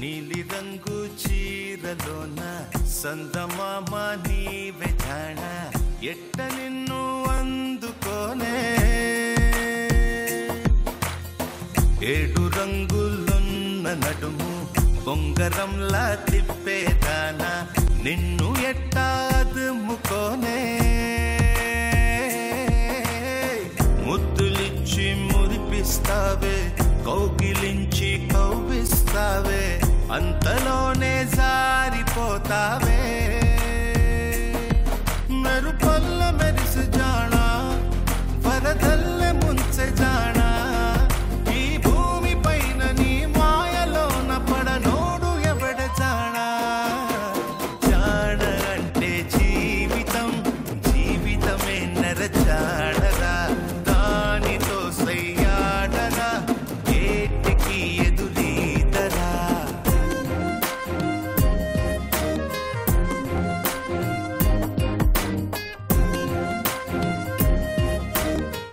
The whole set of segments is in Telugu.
నీలి రంగు చీరలోన సందమామ నీవే జాణ ఎట్ట నిన్ను అందుకోనే ఏడు రంగులున్న నడుము బొంగరంలా తిప్పేదానా నిన్ను ఎట్టాదుముకోనే ముద్దులిచ్చి మురిపిస్తావే కౌగిలించి కౌగిస్తావే అంతలోనే జారిపోతావే మెరుపల్ల మెరిసి జానా వరదల్లె ముంచె జానా ఈ భూమి పైన నీ మాయలోన పడనోడు ఎవడ జానా జాన అంటే జీవితం జీవితమే నరచాడరా దానితో సయ్యాడరా ఏటికి ఎదురీదరా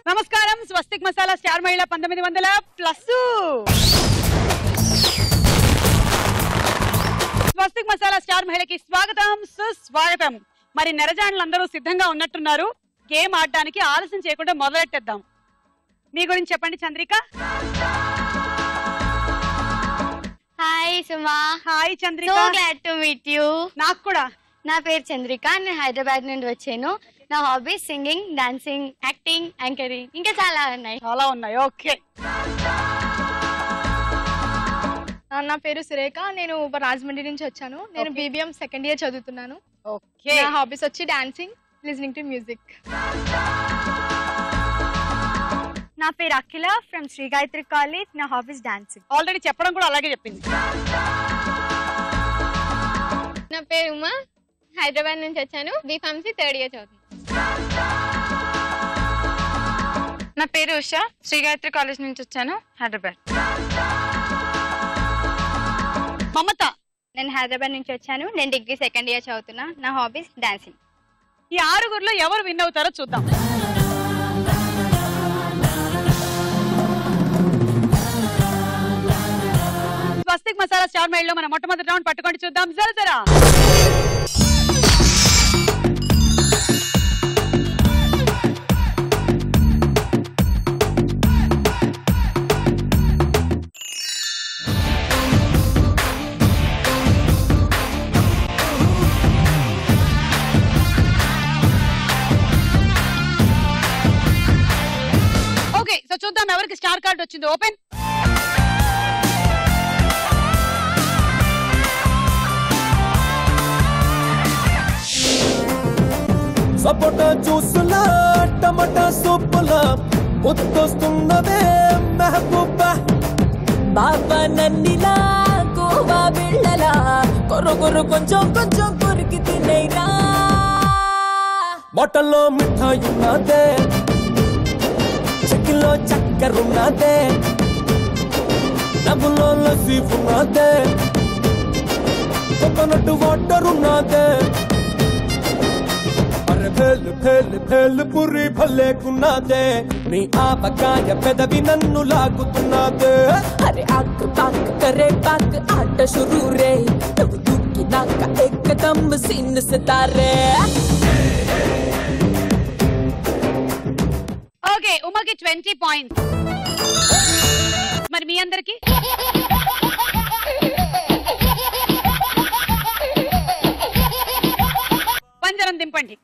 నమస్కారం. స్వస్తిక్ మసాలా స్టార్ మహిళ 1900+. స్వస్తిక్ మసాలా స్టార్ మహిళకి స్వాగతం, సుస్వాగతం. మరి నెరజాండ్లందరూ సిద్ధంగా ఉన్నట్టున్నారు. గేమ్ ఆడడానికి ఆలస్యం చేయకుండా మొదలెట్టేద్దాం. మీ గురించి చెప్పండి Chandrika. Hi Suma. Hi Chandrika. So glad to meet you. నాకు కూడా. నా పేరు చంద్రిక. నేను హైదరాబాద్ నుండి వచ్చాను. నా hobbies singing, dancing, acting, anchoring, ఇంకా చాలా ఉన్నాయి. ఓకే. నా పేరు సురేఖ. నేను రాజమండ్రి నుంచి వచ్చాను. నేను బీబీఎం సెకండ్ ఇయర్ చదువుతున్నాను. ఓకే. నా హాబీస్ వచ్చి డాన్సింగ్, లిజనింగ్ టు మ్యూజిక్. నా పేరు అఖిల ఫ్రమ్ శ్రీ గాయత్రి కాలేజ్. నా హాబీస్ డాన్సింగ్. ఆల్రెడీ చెప్పడం కూడా అలాగే చెప్పింది. నా పేరు ఉమా. హైదరాబాద్ నుంచి వచ్చాను. బీఫార్మసీ థర్డ్ ఇయర్ చదువుతున్నాను. నా పేరు ఉషా. శ్రీ గాయత్రి కాలేజ్ నుంచి వచ్చాను, హైదరాబాద్. మమత. నేను హైదరాబాద్ నుంచి వచ్చాను. నేను డిగ్రీ సెకండ్ ఇయర్ చదువుతున్నా. నా హాబీస్ డాన్సింగ్. ఈ ఆరుగురులో ఎవరు విన్ అవుతారో చూద్దాం. స్వస్తిక్ మసాలా స్టార్ మైల్లో మన మొట్టమొదటి రౌండ్ పట్టుకొని చూద్దాం. జరా ఓకే. సో చూద్దాం ఎవరికి స్టార్ కార్డ్ వచ్చింది. ఓపెన్. సపోటా జ్యూసులా టమాటా సూపులా గుర్తొస్తున్నదే మెహబూబా. బాబా నన్నిలా గోవా బిళ్ళలా కొరకొరు కొంచెం కొంచెం కొరికి తినేరా. బాటల్లో మిఠాయి ఉన్నదే, చెక్కిలో చక్కెర ఉన్నదే, డబ్బులో లస్సీ ఉన్నదే, కోకోనట్ వాటర్ ఉన్నదే. ఫేలు ఫేలు ఫేలు పురి భలేకున్నదే, నీ ఆపకాయ పెదవి నన్ను లాగుతున్నదే. అరే ఆక్ పాక్ కరే పాక్ ఆట షురూ రే, నువ్వు దూకినాక ఏకదమ్ సీన్ సితారే. ఓకే. ఉమాకి 20 పాయింట్స్. మరి మీ అందరికి పంజరం దింపండి.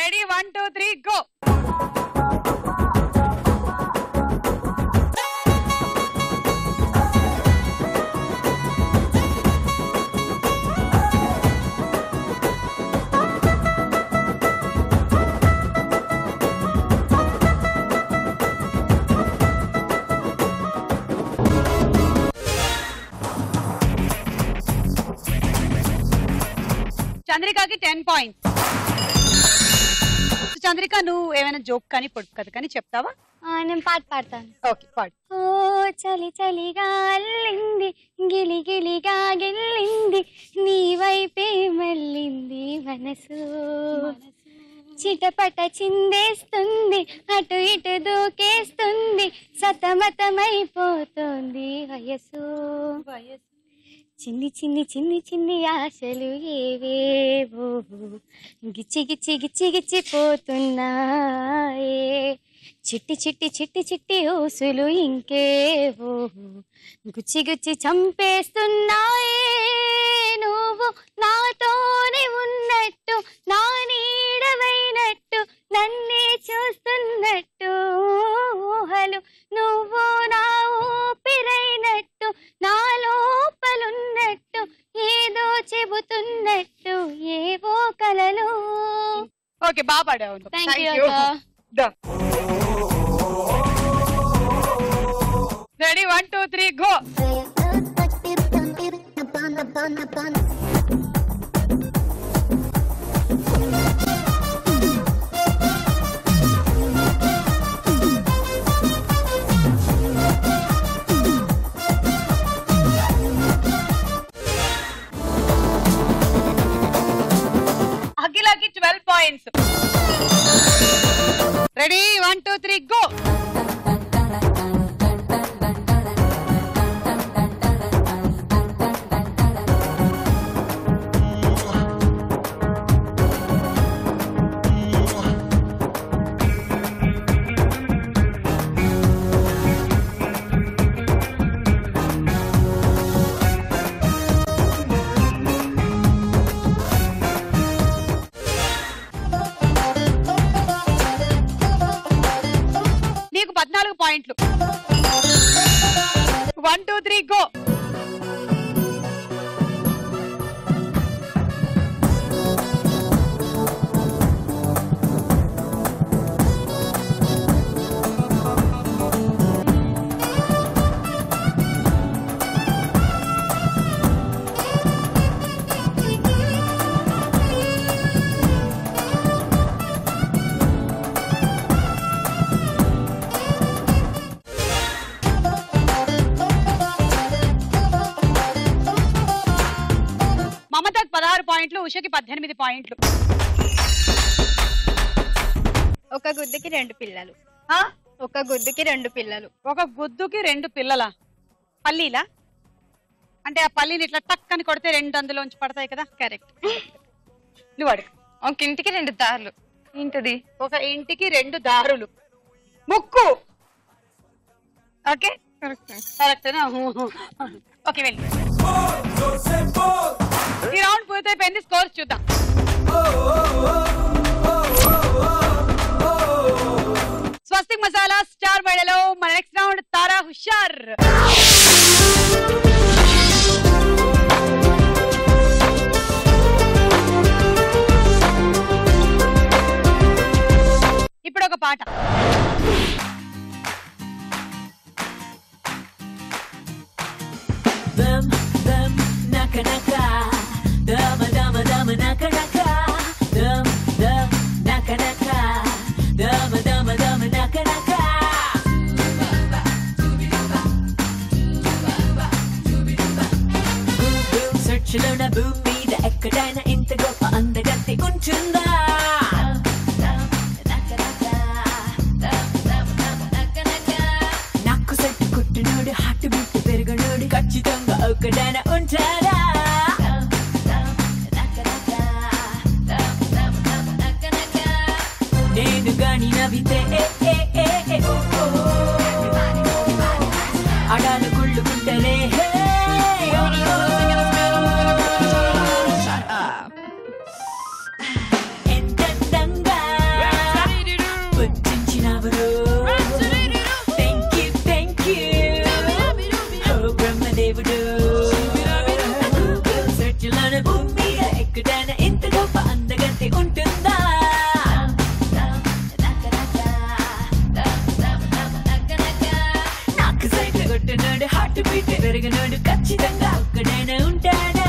రెడీ? 1 2 3 గో. చంద్రికకి 10 పాయింట్స్. చంద్రిక నువ్వు ఏమైనా జోక్ కానీ పొడుపు కథ కానీ చెప్తావా? నేను పాట పాడతాను. ఓకే పాడు. ఓ చలి చలిగా అల్లింది, గిలి గిలిగా గిల్లింది, నీ వైపే మళ్ళింది మనసు, చిటపట చిందేస్తుంది, అటు ఇటు దూకేస్తుంది, సతమతమైపోతుంది వయసు. చిన్ని చిన్ని చిన్ని చిన్ని ఆశలు ఏవేవో గిచ్చి గిచ్చి గిచ్చి గిచ్చిపోతున్నాయే, చిట్టి చిట్టి చిట్టి చిట్టి ఊసులు ఇంకేవో గుచ్చి గుచ్చి చంపేస్తున్నాయే, నువ్వు నాతోనే ఉన్నట్టు, నా నీడవైనట్టు, నన్నే చూస్తున్నట్టు, ఊహలు నువ్వు నా ఊపిరైనట్టు, నా లోపలున్నట్టు, ఏదో చెబుతున్నట్టు, ఏవో కలలు. ఓకే బాగా పాడావు. Thank you. Ready 1 2 3 go. అఖిలకి 12 పాయింట్స్. Ready 1 2 3 go. నీకు 14 పాయింట్లు. 1 2 3 గో. మమతకు 16 పాయింట్లు, ఉషకి 18 పాయింట్లు. ఒక గుద్దుకి 2 పిల్లలు. ఒక గుద్దుకి 2 పిల్లలు. ఒక గుద్దుకి 2 పిల్లలా? పల్లీలా? అంటే ఆ పల్లీని ఇట్లా టక్ అని కొడితే 2 అందులోంచి పడతాయి కదా? కరెక్ట్. నువ్వు అడుగు. ఒక ఇంటికి 2 దారులు. ఏంటది? ఒక ఇంటికి 2 దారులు. ముక్కు. ఓకే కరెక్టేనా? ఓకే వెళ్ళి. ఈ రౌండ్ పూర్తయిపోయింది. స్కోర్స్ చూద్దాం. స్వస్తిక్ మసాలా స్టార్ మహిళలో మన నెక్స్ట్ రౌండ్ తారా హుషార్. ఇప్పుడు ఒక పాట. naka naka dama dama dama naka naka dum dum naka naka dama dama dama naka naka Google search lo na boom మీద ఎక్కడైనా ఇంత గొప్ప అందగత్తి ఉంటుందా నాకు సెట్ కుట్టినోడు హార్ట్ బీట్ పెరగనోడు ఖచ్చితంగా ఒకడైనా ఉంటాడా నేను గాని నవ్వితే అడాలు కుళ్ళుకుంటలే ఎంతందంగా పుట్టించినవరు థ్యాంక్ యూ ఓ బ్రహ్మదేవుడు సెర్చ్లోన భూమి మీద ఎక్కడైనా ఇంత గొప్ప అందగత్తి ఉంటుందా నాకు సైట్ కొట్టినోడు హార్ట్ బీట్ పెరిగినోడు ఖచ్చితంగా ఒక్కడైనా ఉంటాడా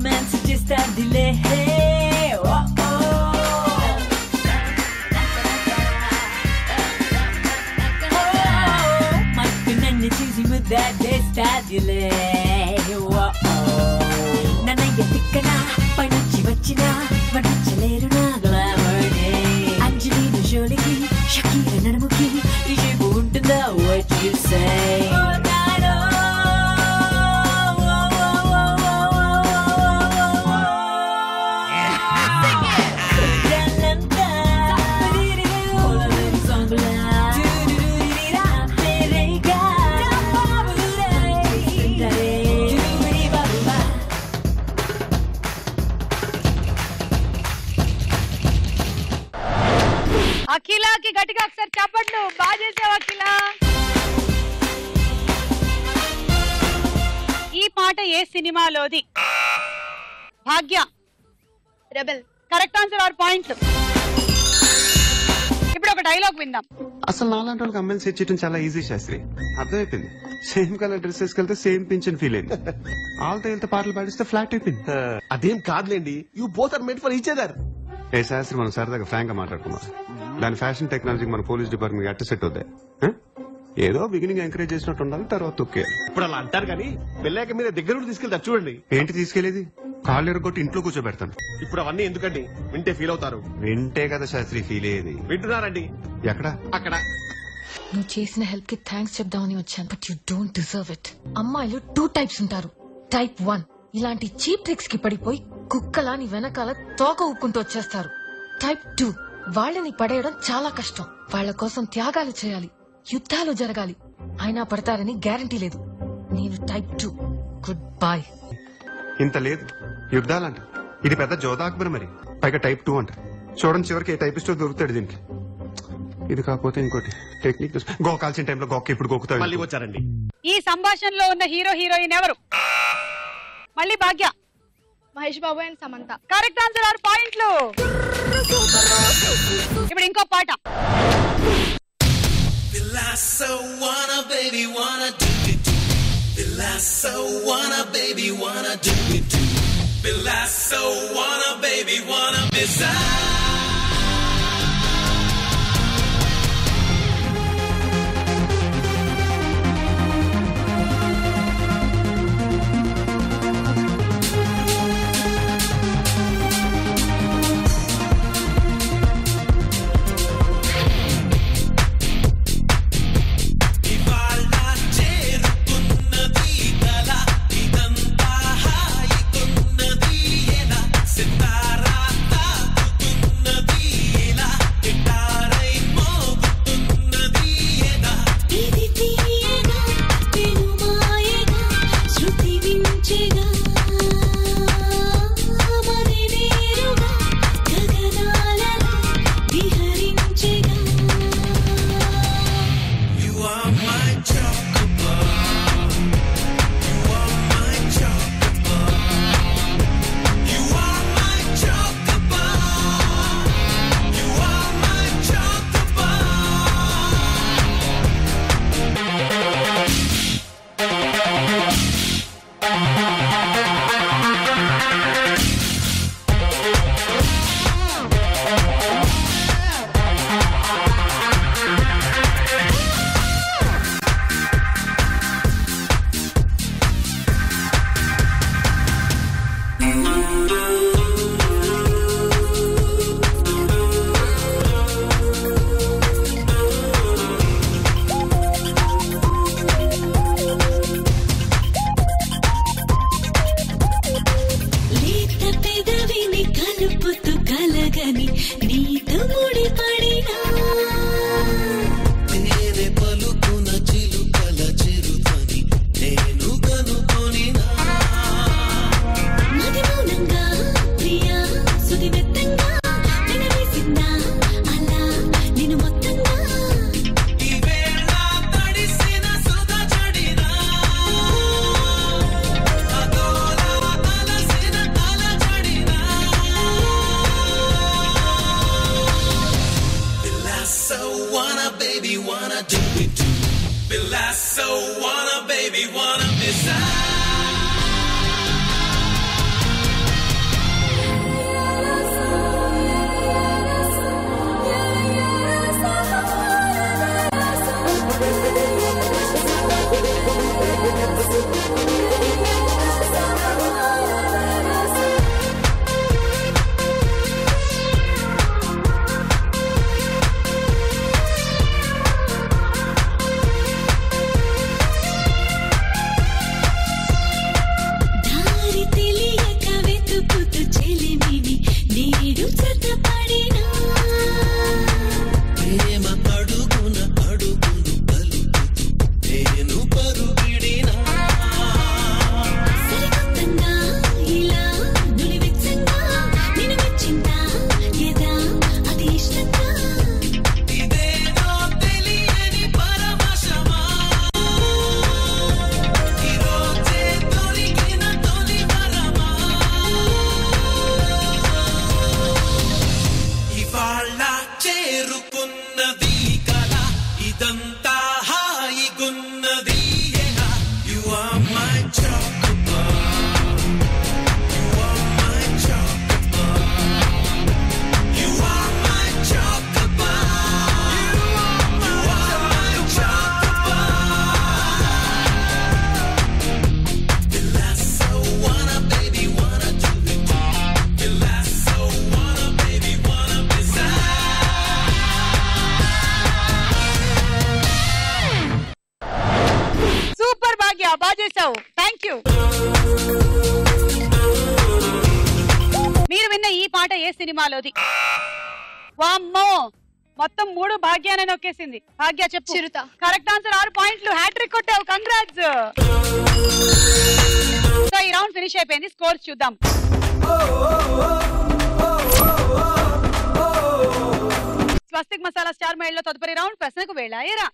రొమాన్స్ చేస్తాదిలే మత్తు నన్ను చూసి ముద్దాడేస్తాదిలే నన్నయ్య తిక్కన పైనుంచి వచ్చిన వడ్డించలేరు నా గ్లామర్నే అంజలిన జోలికి షకీర నడుముకి ఈ షేపు ఉంటుందా what you say అఖిలాకి గట్టిగా ఒకసారి చెప్పండి. బాగా చేసావు అఖిల. ఈ పాట ఏ సినిమాలోది? భాగ్య రెబెల్. కరెక్ట్ ఆన్సర్ 6 పాయింట్లు. ఇప్పుడు ఒక డైలాగ్ విందాం. అసలు నాలాంటి వాళ్ళకి అమ్మాయిలు సెట్ చేయడం చాలా ఈజీ శాస్త్రి. అర్థమైపోయింది. సేమ్ కలర్ డ్రెస్ వేసుకెళ్తే సేమ్ పింఛన్ ఫీల్ అయింది. ఆల్తో వెళ్తే పాటలు పాడిస్తే ఫ్లాట్ అయిపోయింది. అదేం కాదులేండి, you both are made for each other. ఏ శాస్త్రి, మనం సరదాగా ఫ్రాంక్ గా మాట్లాడుకున్నాం. దాని ఫ్యాషన్ టెక్నాలజీకి మన పోలీస్ డిపార్ట్మెంట్ అట్ట సెట్ అవుతాయి. ఏదో బిగినింగ్ ఎంకరేజ్ చేసినట్టు ఉండాలి, తర్వాత తొక్కే. ఇప్పుడు అలా అంటారు కానీ పెళ్ళాక మీద దగ్గర తీసుకెళ్తారు చూడండి. ఏంటి తీసుకెళ్లేది? కాళ్ళు ఎరగొట్టి ఇంట్లో కూర్చోబెడతాను. ఇప్పుడు అవన్నీ ఎందుకండి? వింటే ఫీల్ అవుతారు. వింటే కదా శాస్త్రి ఫీల్ అయ్యేది. వింటున్నారండి? ఎక్కడ? అక్కడ. నువ్వు చేసిన హెల్ప్ కి థ్యాంక్స్ చెప్దామని వచ్చాను, but you don't deserve it. అమ్మాయిలు 2 టైప్స్ ఉంటారు. టైప్ 1 ఇలాంటి చీప్ ట్రిక్స్ కి పడిపోయి కుక్కలాని వెనకాల తోక ఊక్కుంటూ వచ్చేస్తారు. టైప్ 2 వాళ్ళని పడేయడం చాలా కష్టం. వాళ్ళ కోసం త్యాగాలు చేయాలి, యుద్ధాలు జరగాలి, అయినా పడతారని గ్యారంటీ లేదు. నేను టైప్ 2. Good bye. ఇంత లేదు యుద్ధాలంట. ఇది పెద్ద జోధా అక్బర్ మరి, పైగా టైప్ 2 అంట. చూడండి చివరికి ఏ టైపిస్టో దొరుకుతాడు దీనికి. ఇది కాకపోతే ఇంకోటి టెక్నిక్. గోకాల్సిన టైంలో గోక్క ఇప్పుడు గోకుతాడు. మళ్ళీ వచ్చారండి. ఈ సంభాషణలో ఉన్న హీరో హీరోయిన్ ఎవరు? మళ్ళీ Bhagya. Mahesh Babu and Samantha. Correct answer 6 పాయింట్లు. ఇప్పుడు ఇంకో పాట. గెలిచావు. Thank you. మీరు విన్న ఈ పాట ఏ సినిమాలోది? వామ్మో, మొత్తం 3 భాగ్యాన్ని నొక్కేసింది. భాగ్య చెప్పు. చిరుత. Correct answer. 6 పాయింట్లు. హ్యాట్రిక్ కొట్టావు. కంగ్రాట్స్. సో ఈ రౌండ్ ఫినిష్ అయిపోయింది. స్కోర్స్ చూద్దాం. స్వస్తిక్ మసాలా స్టార్ మైల్ లో తదుపరి రౌండ్ ప్రశ్నకు వేళాయరా.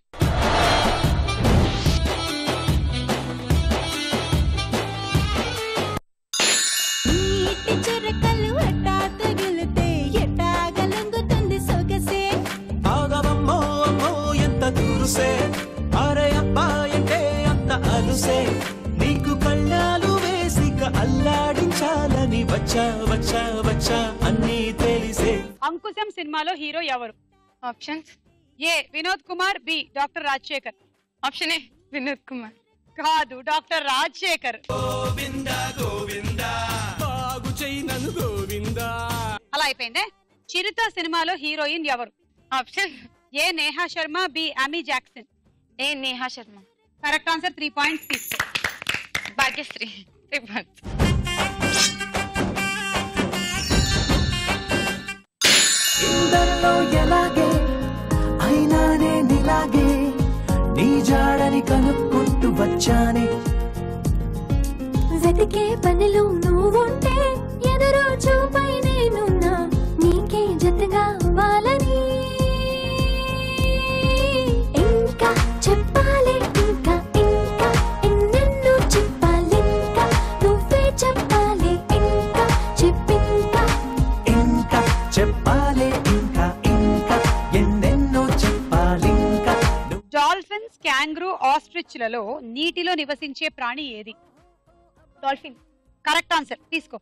నీకు కళ్ళాలు వేసిక అల్లాడించాలని వచ్చా వచ్చా వచ్చా అన్నీ తెలిసే. అంకుశం సినిమాలో హీరో ఎవరు? Options. A Vinod Kumar, B doctor Rajasekhar. Option A Vinod Kumar. కాదు, డాక్టర్ రాజశేఖర్. అలా అయిపోయిందే. చిరుత సినిమాలో హీరోయిన్ ఎవరు? Option A Neha Sharma, B Amy Jackson. A Neha Sharma. Correct answer. 3 points తీసుకో. భాగ్యశ్రీ. 3 పాయింట్స్. ఇందరిలో ఎలాగే అయినానే నీలాగే నీ జాడని కనుక్కుంటూ వచ్చానే. వెతికే పనిలో నువ్వుంటే ఎదురు చూపై నేనున్నా నీకే జతగా అవ్వాలని. ఇంకా చెప్పాలి, ఇంకా ఇంకా ఎన్నెన్నో చెప్పాలి, ఇంకా నువ్వే చెప్పాలి, ఇంకా చెప్పింకా. ఇంకా చెప్పాలి, ఇంకా ఇంకా ఎన్నెన్నో చెప్పాలి, ఇంకా. డాల్ఫిన్స్, క్యాంగ్రూ, ఆస్ట్రిచ్ లలో నీటిలో నివసించే ప్రాణి ఏది? డాల్ఫిన్. Correct answer. తీసుకో.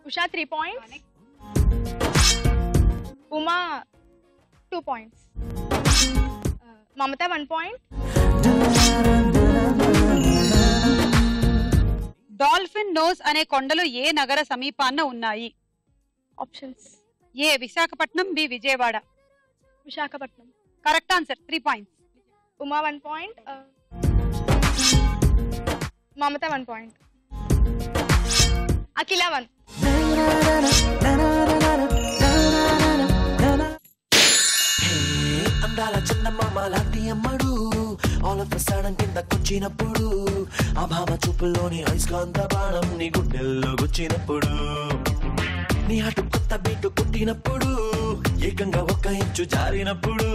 Usha 3 points. Uma 2 points. Mamata 1 point. Dolphin Nose అనే కొండలు ఏ నగర సమీపాన్న ఉన్నాయి? Options. A Visakhapatnam, B Vijayawada. Visakhapatnam. Correct answer. 3 points. Uma 1 point. Mamata 1 point. Akhila 1. అందాల చిన్నమ్మ లాంటి అమ్మడు ఆల్ ఆఫ్ సడన్ కిందకొచ్చినప్పుడు ఆ భామ చూపుల్లోని అయస్కాంత బాణం నీ గుండెల్లో గుచ్చినప్పుడు నీ అటు కొత్త బీటు కొట్టినప్పుడు ఏకంగా 1 ఇంచు జారినప్పుడు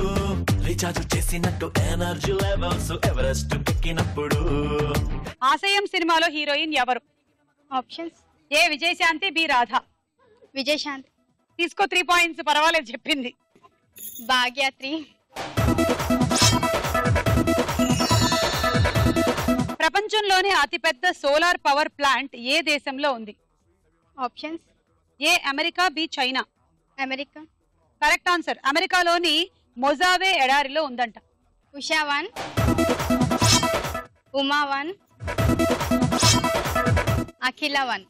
రీఛార్జ్ చేసినట్టు ఎనర్జీ లెవెల్స్ ఎవరెస్ట్ ఎక్కినప్పుడు. ఆశయం సినిమాలో హీరోయిన్ ఎవరు? ఆప్షన్స్. ఏ విజయశాంతి, బి రాధ. విజయశాంతి. తీసుకో. 3 పాయింట్స్. పర్వాలేదు, చెప్పింది. భాగ్య 3. ప్రపంచంలోనే అతిపెద్ద సోలార్ పవర్ ప్లాంట్ ఏ దేశంలో ఉంది? Options. A America, B China. America. Correct answer. అమెరికాలోని మొజావే ఎడారిలో ఉందంట. ఉషా 1. ఉమా 1. అఖిల 1.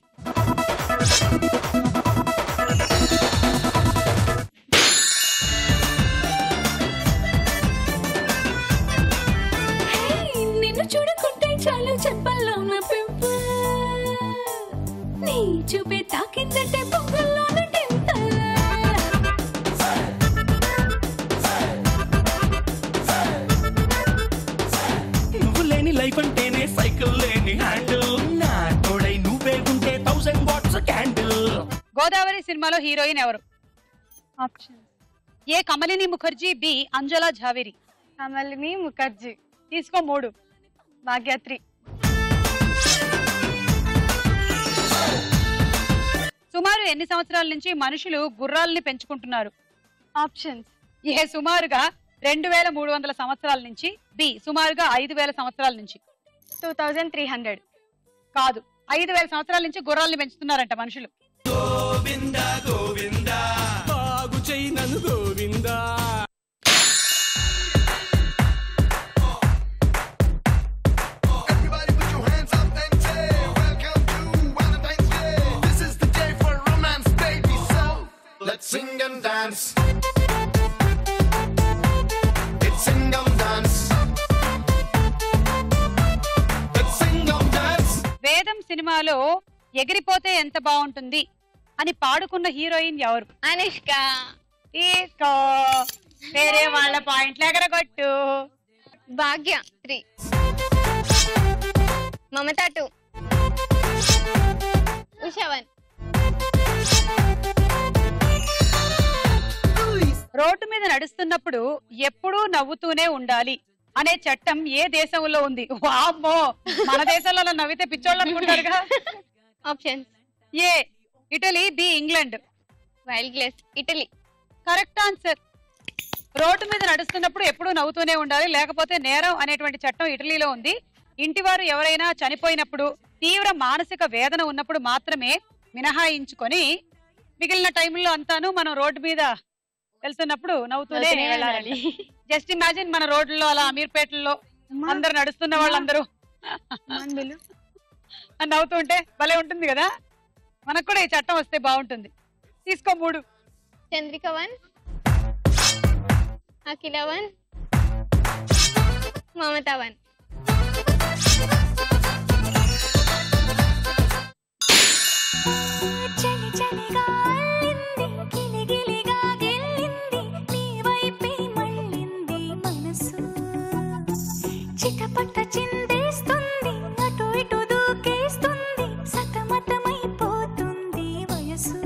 నిన్ను చూడకుంటే చాలు చెప్పల్లో నా పింపుల్, నీ చూపే తాకిందంటే పొంగల్లో నువ్వు లేని లైఫ్ అంటేనే సైకిల్ లేని హ్యాండిల్, నా తోడై నువ్వే ఉంటే 1000 వాట్స్ క్యాండిల్. గోదావరి సినిమాలో హీరోయిన్ ఎవరు? ఆప్షన్. ఏ కమలిని ముఖర్జీ, బి అంజలా ఝావేరి. కమలిని ముఖర్జీ. తీసుకో. 3. భాగ్య 3. సుమారు ఎన్ని సంవత్సరాల నుంచి మనుషులు గుర్రాలని పెంచుకుంటున్నారు? ఆప్షన్స్. ఏ సుమారుగా 2300 సంవత్సరాల నుంచి, బి సుమారుగా 5000 సంవత్సరాల నుంచి. 2300. కాదు, 5000 సంవత్సరాల నుంచి గుర్రాలని పెంచుతున్నారంట మనుషులు. గోవిందా గోవిందా బాగు చెయ్యి నన్ను Govinda. Let's sing and dance. It's sing and dance. Let's sing and dance. సినిమాలో ఎగిరిపోతే ఎంత బాగుంటుంది అని పాడుకున్న హీరోయిన్ ఎవరు? అనుష్క. తీసుకో వేరే వాళ్ళ పాయింట్లు ఎగరగొట్టు. భాగ్య 3, మమత 2, ఉషా 1. రోడ్డు మీద నడుస్తున్నప్పుడు ఎప్పుడూ నవ్వుతూనే ఉండాలి అనే చట్టం ఏ దేశంలో ఉంది? వామ్మో, మన దేశంలో అలా నవ్వితే పిచ్చోళ్ళు అనుకుంటారుగా. Options: A Italy, B England. వైల్డ్ గ్లేస్ ఇటలీ. Correct answer. రోడ్డు మీద నడుస్తున్నప్పుడు ఎప్పుడూ నవ్వుతూనే ఉండాలి, లేకపోతే నేరం అనేటువంటి చట్టం ఇటలీలో ఉంది. ఇంటివారు ఎవరైనా చనిపోయినప్పుడు, తీవ్ర మానసిక వేదన ఉన్నప్పుడు మాత్రమే మినహాయించుకొని మిగిలిన టైంలో అంతాను మనం రోడ్డు మీద వెళ్తున్నప్పుడు నవ్వుతూనే వెళ్ళాలి. జస్ట్ ఇమాజిన్ మన రోడ్లలో అలా అమీర్పేటలో అందరు నడుస్తున్న వాళ్ళందరూ నవ్వుతుంటే భలే ఉంటుంది కదా. మనకు కూడా ఈ చట్టం వస్తే బాగుంటుంది. తీసుకో 3. చంద్రిక 1, అఖిల 1, మమత 1. చలి చలిగా అల్లింది, గిలిగిలిగా గెల్లింది, నీ వైపే మళ్ళింది మనసు. చిటపట చిందేస్తుంది, అటు ఇటు దూకేస్తుంది, సతమతమైపోతుంది వయసు.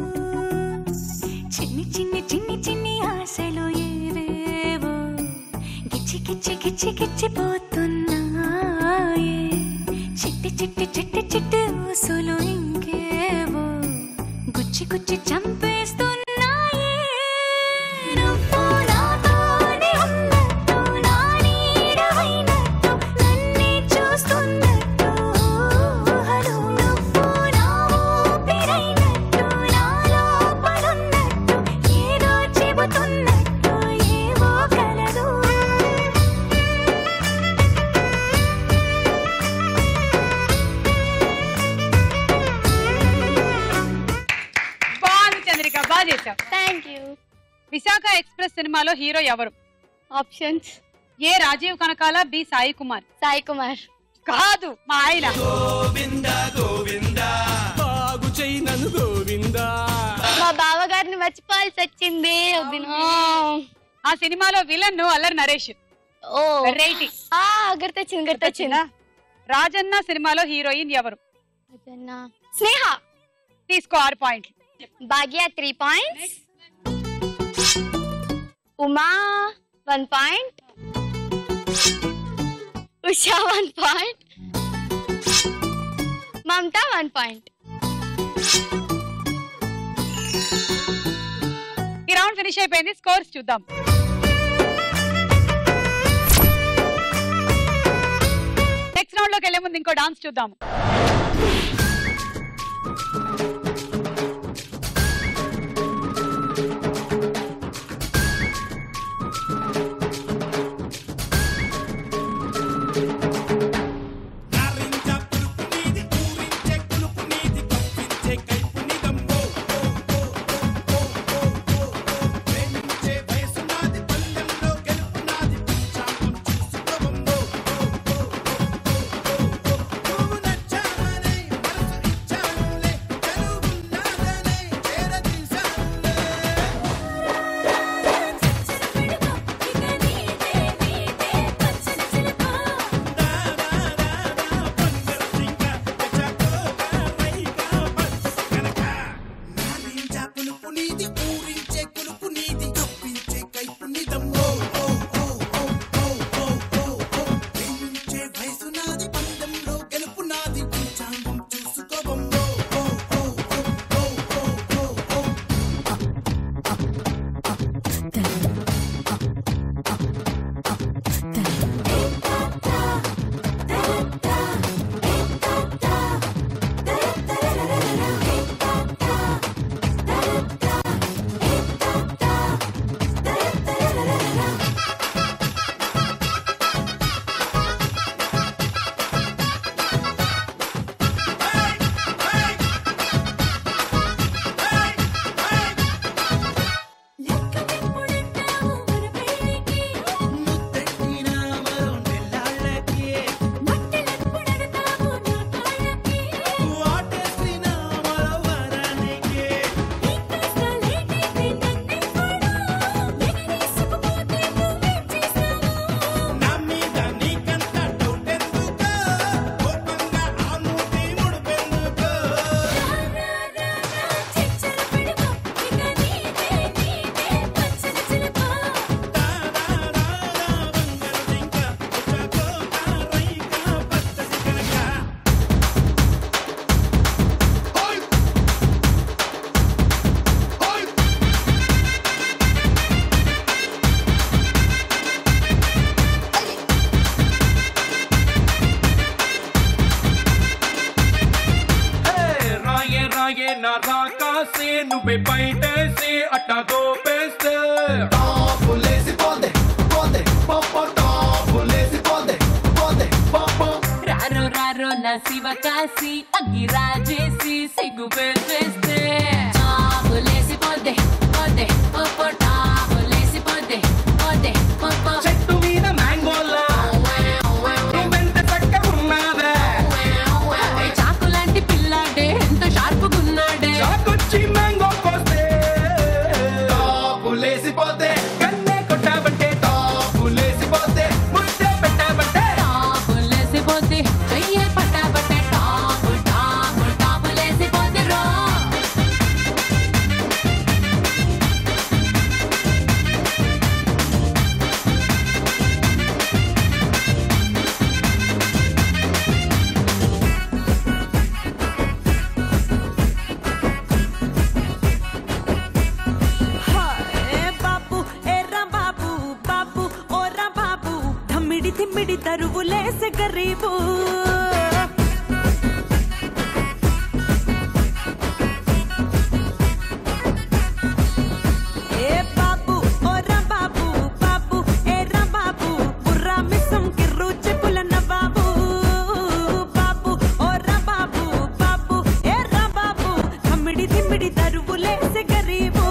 చిన్ని చిన్ని చిన్ని చిన్ని ఆశలు ఏవేవో గిచ్చి గిచ్చి గిచ్చి గిచ్చిపోతున్నాయే. చిట్టి చిట్టి చిట్టి చిట్టి ఊసులు ఇంకేవో గుచ్చి గుచ్చి చంపేస్తున్నాయే. నువ్వు నాతోనే ఉన్నట్టు, నా నీడవైనట్టు, నన్నే చూస్తున్నట్టు ఊహలు. నువ్వు నా ఊపిరైనట్టు, నా లోపలున్నట్టు, ఏదో చెబుతున్నట్టు ఏవో కలదు. బాగుంది చంద్రిక, బాగా చేశావు. Thank you. విశాఖ ఎక్స్ప్రెస్ సినిమాలో హీరో ఎవరు? Options: A Rajeev Kanakala, B Sai Kumar. Sai Kumar. కాదు, మా ఆయన. మా బావగారిని మర్చిపోవాల్సి వచ్చింది. ఆ సినిమాలో విలన్ అల్లరి నరేష్. ఓ వెరైటీ. గుర్తొచ్చింది గుర్తొచ్చింది. రాజన్న సినిమాలో హీరోయిన్ ఎవరు? స్నేహ. తీసుకో 6 పాయింట్లు. భాగ్య 3 points, Uma 1 point, Usha 1 point, మమత 1 point. ఈ రౌండ్ ఫినిష్ అయిపోయింది. స్కోర్స్ చూద్దాం. నెక్స్ట్ రౌండ్ లోకి వెళ్లే ముందు ఇంకో డాన్స్ చూద్దాము. రాకాసి నువ్వే బయటేసి అట్టా దోపేస్తే రారో రారో నా శివ కాసి అగ్గి రాజేసి సిగ్గు పెట్టేస్తే టాపులేసిపోతే పోతే పోపో టాపులేసిపోతే పోతే పోపో చెట్టు మీద మ్యాంగోలా నువ్వెంత చక్కగున్నావే చాకు లాంటి పిల్లాడే ఎంత షార్పుగున్నాడే చాకొచ్చి మ్యాంగో కోస్తే టాపులేసిపోతే కన్నే కొట్టాబంటే టాపులేసిపోతే ముద్దే పెట్టాబంటే టాపులేసిపోతే చెయ్యే పట్టాబట్టే టాపు టాపు టాపులేసిపోతే రో బాబు ఎర్రా బాబు బాబు ఓరా బాబు ధమ్మిడి తిమ్మిడి తరువులేసే గరీబు ఏ బాబు ఓరా బాబు బాబు ఎర్రా బాబు బుర్రా మిసం కిర్రు చెప్పులన్న బాబు బాబు ఓరా బాబు బాబు ఎర్రా బాబు ధమ్మిడి తిమ్మిడి తరువులేసే గరీబు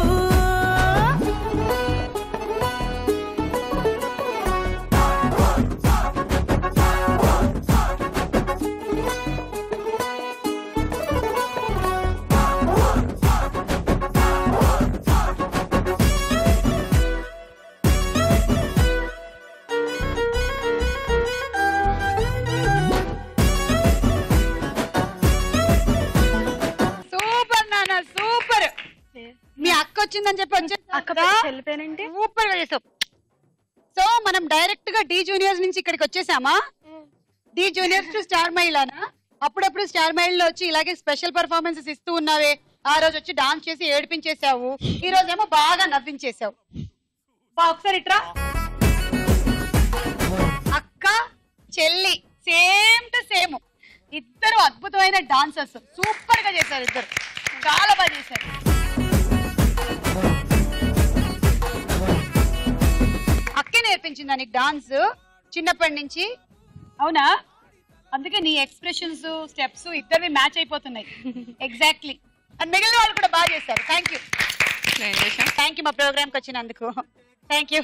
సూపర్ నాన్న సూపర్. మీ అక్క వచ్చిందని చెప్పి వెళ్ళిపోయానంటే సూపర్ గా చేసావు. సో మనం డైరెక్ట్ గా డి జూనియర్స్ నుంచి ఇక్కడికి వచ్చేసామా? డి జూనియర్స్ టు స్టార్ మహిళనా? అప్పుడప్పుడు స్టార్ మహిళలో వచ్చి ఇలాగే స్పెషల్ పర్ఫార్మెన్సెస్ ఇస్తూ ఉన్నావే. ఆ రోజు వచ్చి డాన్స్ చేసి ఏడిపించేసావు, ఈ రోజేమో బాగా నవ్వించేసావు. ఒకసారి ఇట్రా. అక్క చెల్లి సేమ్ టు సేమ్, ఇద్దరు అద్భుతమైన డాన్సర్స్. సూపర్ గా చేశారు ఇద్దరు, చాలా బాగా చేశారు. అక్కే నేర్పించిందా నీకు డాన్స్ చిన్నప్పటి నుంచి? అవునా? అందుకే నీ ఎక్స్ప్రెషన్స్ స్టెప్స్ ఇద్దరివి మ్యాచ్ అయిపోతున్నాయి. ఎగ్జాక్ట్లీ. అండ్ మిగిలిన వాళ్ళు కూడా బాగా చేశారు. థ్యాంక్ యూ థ్యాంక్ యూ మా ప్రోగ్రామ్కి వచ్చినందుకు. Thank you.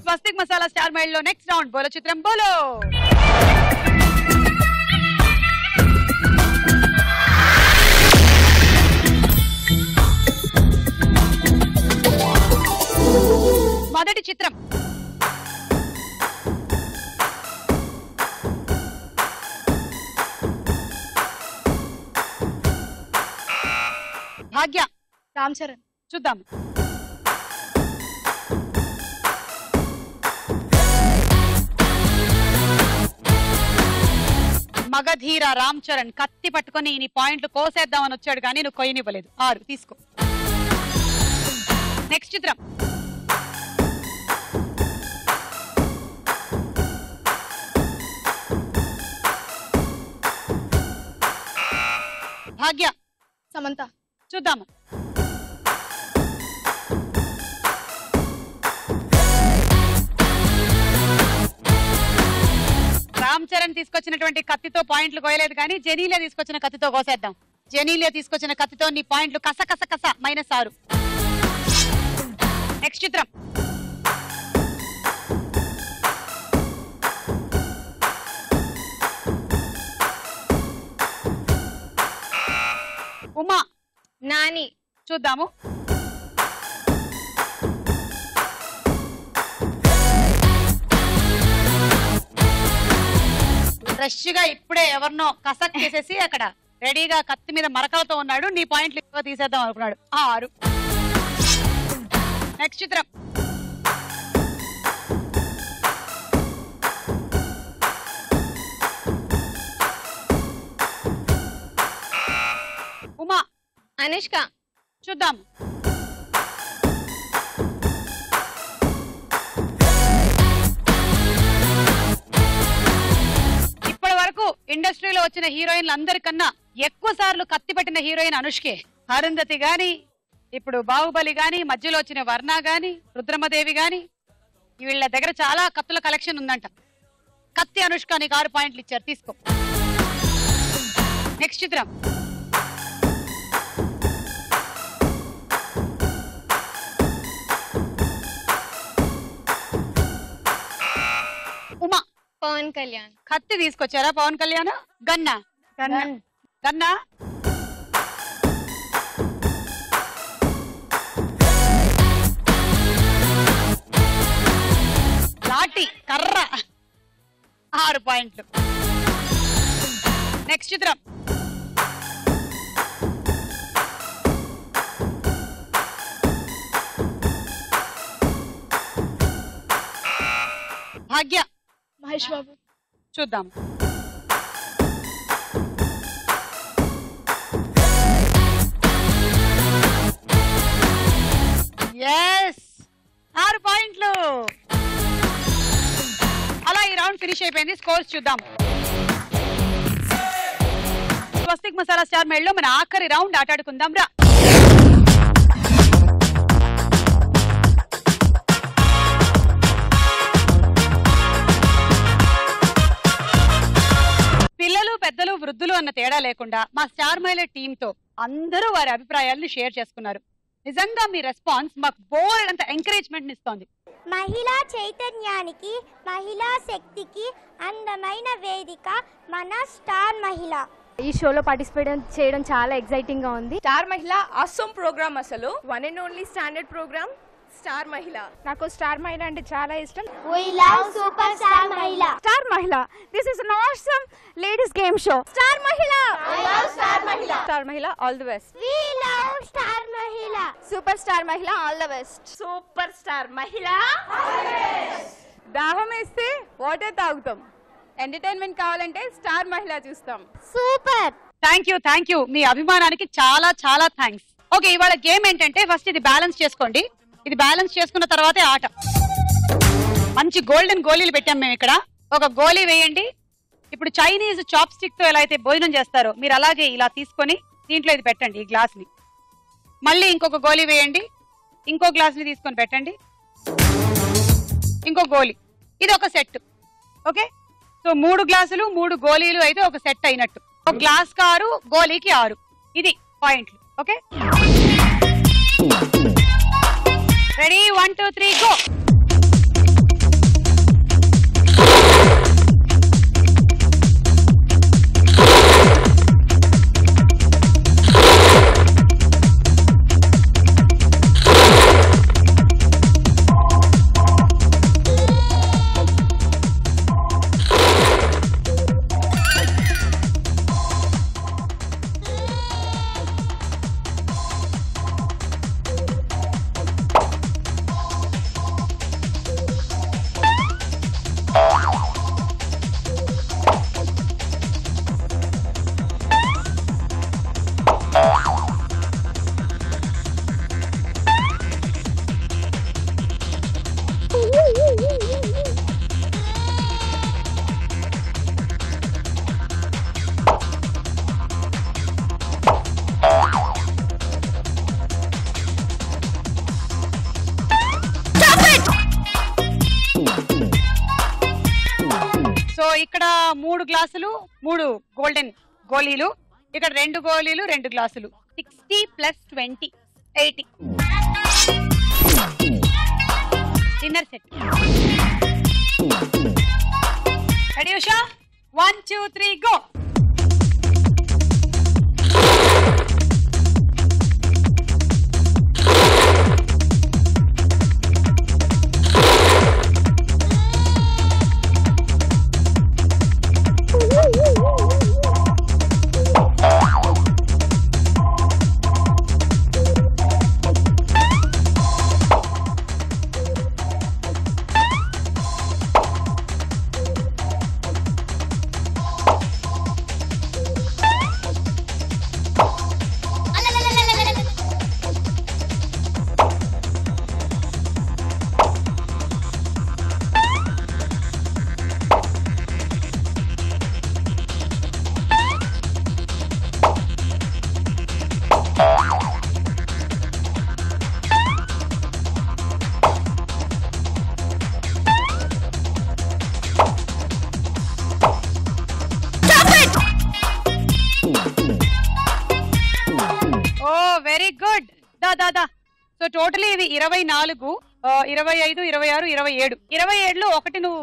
Swastik masala star మైల్లో నెక్స్ట్ రౌండ్ బోలో చిత్రం బోలో. మొదటి చిత్రం భాగ్య. రామ్ చరణ్. చూద్దాం. మగధీర రామ్ చరణ్ కత్తి పట్టుకొని నీ పాయింట్లు కోసేద్దామని వచ్చాడు కానీ నువ్వు కొయ్యనివ్వలేదు. 6 తీసుకో. నెక్స్ట్ చిత్రం భాగ్య. సమంత. చూద్దాము. రామ్ చరణ్ తీసుకొచ్చినటువంటి కత్తితో పాయింట్లు కోయలేదు కానీ జెనీలియా తీసుకొచ్చిన కత్తితో కోసేద్దాం. జెనీలియా తీసుకొచ్చిన కత్తితో నీ పాయింట్లు కస కస కస -6. నెక్స్ట్ చిత్రం ఉమా. నాని. చూద్దాము. ఫ్రెష్ గా ఇప్పుడే ఎవరినో కసక్ చేసేసి అక్కడ రెడీగా కత్తి మీద మరకలతో ఉన్నాడు. నీ పాయింట్లు ఎక్కువ తీసేద్దాం అనుకున్నాడు. 6. నెక్స్ట్ చిత్రం ఉమా. అనుష్క. చూద్దాం. ఇప్పటి వరకు ఇండస్ట్రీలో వచ్చిన హీరోయిన్లు అందరికన్నా ఎక్కువ సార్లు కత్తి పట్టిన హీరోయిన్ అనుష్కే. అరుంధతి గాని, ఇప్పుడు బాహుబలి గాని, మధ్యలో వచ్చిన వర్ణ గాని, రుద్రమదేవి గాని, వీళ్ళ దగ్గర చాలా కత్తుల కలెక్షన్ ఉందంట. కత్తి అనుష్క నీకు 6 పాయింట్లు ఇచ్చారు, తీసుకో. నెక్స్ట్ చిత్రం. ఉమా. పవన్ కళ్యాణ్. కత్తి తీసుకొచ్చారా పవన్ కళ్యాణ్? గన్నా. గన్నా. లాఠీ, కర్ర. 6 పాయింట్లు. నెక్స్ట్ చిత్రం. భాగ్య. మహేష్ బాబు. చూద్దాం. ఎస్, 6 పాయింట్లు. అలా ఈ రౌండ్ ఫినిష్ అయిపోయింది. స్కోర్స్ చూద్దాం. స్వస్తిక్ మసాలా స్టార్ మేళలో మన ఆఖరి రౌండ్ ఆటాడుకుందాం రా. పిల్లలు, పెద్దలు, వృద్ధులు అన్న తేడా లేకుండా మా స్టార్ మైలే టీమ్ తో అందరూ వారి అభిప్రాయాలను షేర్ చేసుకున్నారు. నిజంగా మీ రెస్పాన్స్ మాకు బోల్డ్ అంత ఎంకరేజ్మెంట్ ఇస్తోంది. మహిళా చైతన్యానికి, మహిళా శక్తికి అందమైన వేదిక మన స్టార్ మహిళ. ఈ షోలో పార్టిసిపేట్ చేయడం చాలా ఎక్సైటింగ్ గా ఉంది. స్టార్ మహిళ ఆసమ్ ప్రోగ్రామ్, అసలు one and only standard program star Mahila. నాకు స్టార్ మహిళ అంటే చాలా ఇష్టం. We love Super Star మహిళ. స్టార్ మహిళ, this is an awesome ladies game show. Star మహిళ, I love స్టార్ మహిళ. స్టార్ మహిళ, all the best. We love star మహిళ. సూపర్ స్టార్ మహిళ, all the best. Super star మహిళ, ఆల్ ది బెస్ట్. దాహం వేస్తే వాటర్ తాగుతాం, ఎంటర్టైన్మెంట్ కావాలంటే స్టార్ మహిళ చూస్తాం. సూపర్. Thank you. మీ అభిమానానికి చాలా చాలా థ్యాంక్స్. ఓకే, ఇవాళ గేమ్ ఏంటంటే ఫస్ట్ ఇది బ్యాలెన్స్ చేసుకోండి. ఇది బ్యాలెన్స్ చేసుకున్న తర్వాతే ఆట. మంచి గోల్డెన్ గోళీలు పెట్టాం మేము ఇక్కడ. ఒక గోళీ వేయండి. ఇప్పుడు చైనీస్ చాప్ స్టిక్ తో ఎలా అయితే భోజనం చేస్తారో మీరు అలాగే ఇలా తీసుకొని దీంట్లో ఇది పెట్టండి, ఈ గ్లాస్ ని. మళ్ళీ ఇంకొక గోళీ వేయండి. ఇంకో గ్లాస్ ని తీసుకొని పెట్టండి. ఇంకో గోళీ. ఇది ఒక సెట్. ఓకే, సో 3 గ్లాసులు 3 గోళీలు అయితే ఒక సెట్ అయినట్టు. ఒక గ్లాస్ కి 6, గోళీకి 6. ఇది పాయింట్లు. Okay, ready? 1 2 3 గో. సో ఇక్కడ 3 గ్లాసులు 3 గోల్డెన్ గోళీలు, ఇక్కడ 2 గోళీలు 2 గ్లాసులు. 60 + 20 80. Dinner set. Ready Usha? 1 2 3 go. దా సో టోటలీ ఇవి 24, 25, 26, 27. 27లో ఒకటి నువ్వు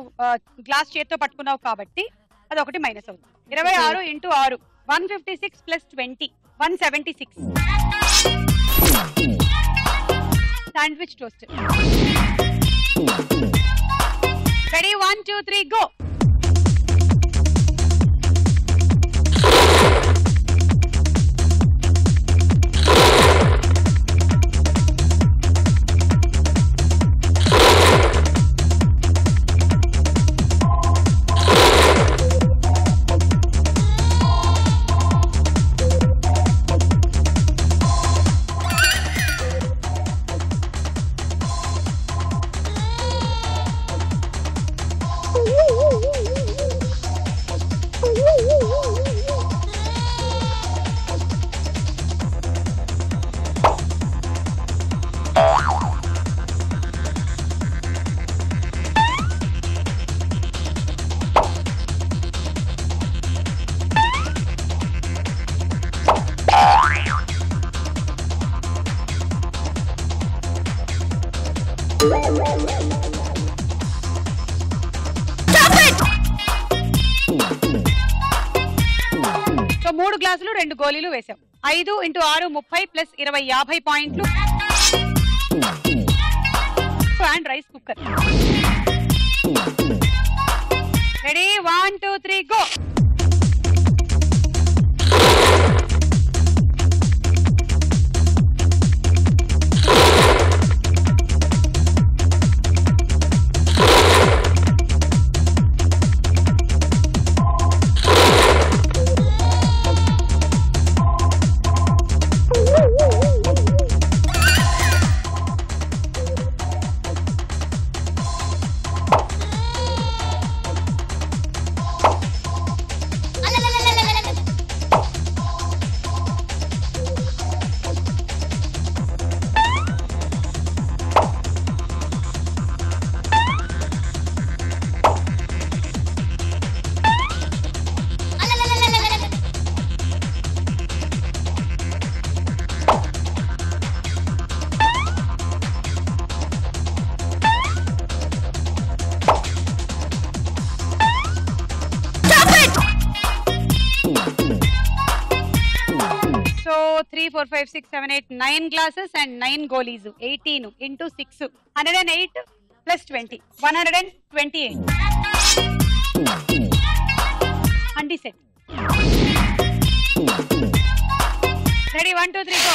గ్లాస్ చేత్తో పట్టుకున్నావు కాబట్టి అది ఒకటి మైనస్ అవుతుంది. 26 into 6 156 plus 20 176. Sandwich toast. Ready 1 2 3 go. So 3 గ్లాసులు 2 గోళీలు వేసాం. 5 ఇంటూ 6 30 ప్లస్ 20 50 పాయింట్లు. And rice cooker. Ready 1 2 3 go. So 3 4 5 6 7 8 9 glasses and 9 goalies. 18 into 6 108 plus 20 128. Handi set. Ready 1 2 3 go.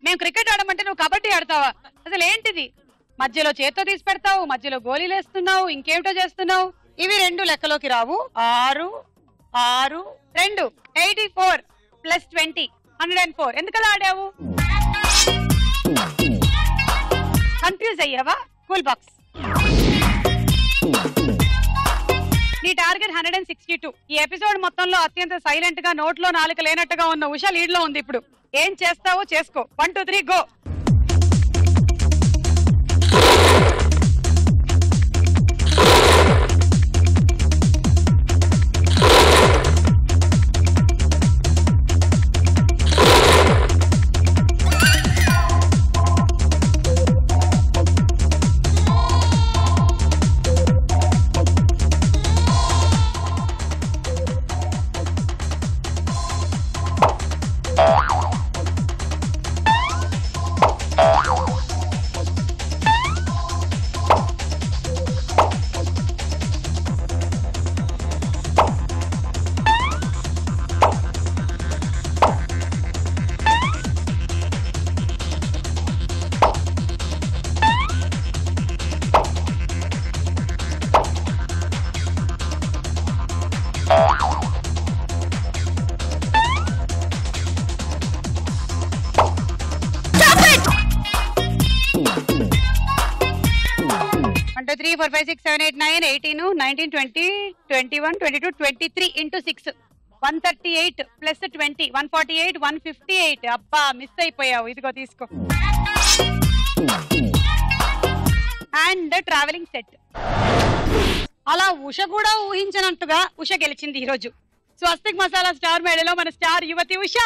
మేము క్రికెట్ ఆడమంటే నువ్వు కబడ్డీ ఆడతావా? అసలు ఏంటిది? మధ్యలో చేత్తో తీసి పెడతావు, మధ్యలో గోళీలు వేస్తున్నావు, ఇంకేమిటో చేస్తున్నావు. ఇవి 2 లెక్కలోకి రావు. 6 6 2 84 ప్లస్ 20 104. ఎందుకలా ఆడావు? కన్ఫ్యూజ్ అయ్యావా? Cool box. నీ టార్గెట్ 162. ఈ ఎపిసోడ్ మొత్తంలో అత్యంత సైలెంట్ గా నోట్లో నాలుక లేనట్టుగా ఉన్న ఉష లీడ్ లో ఉంది. ఇప్పుడు ఏం చేస్తావో చేసుకో. 1 2 3 గో. 5, 6, 7, 8, 9, 18, 19, 20, 21, 22, 23 into 6. 138 plus 20, 148, 158. అబ్బా మిస్ అయిపోయావు, ఇదిగో తీసుకో. And travelling set. అలా ఉష కూడా ఊహించినట్టుగా ఉష గెలిచింది ఈ రోజు. స్వస్తిక్ మసాలా స్టార్ మేడలో మన స్టార్ యువతి ఉష.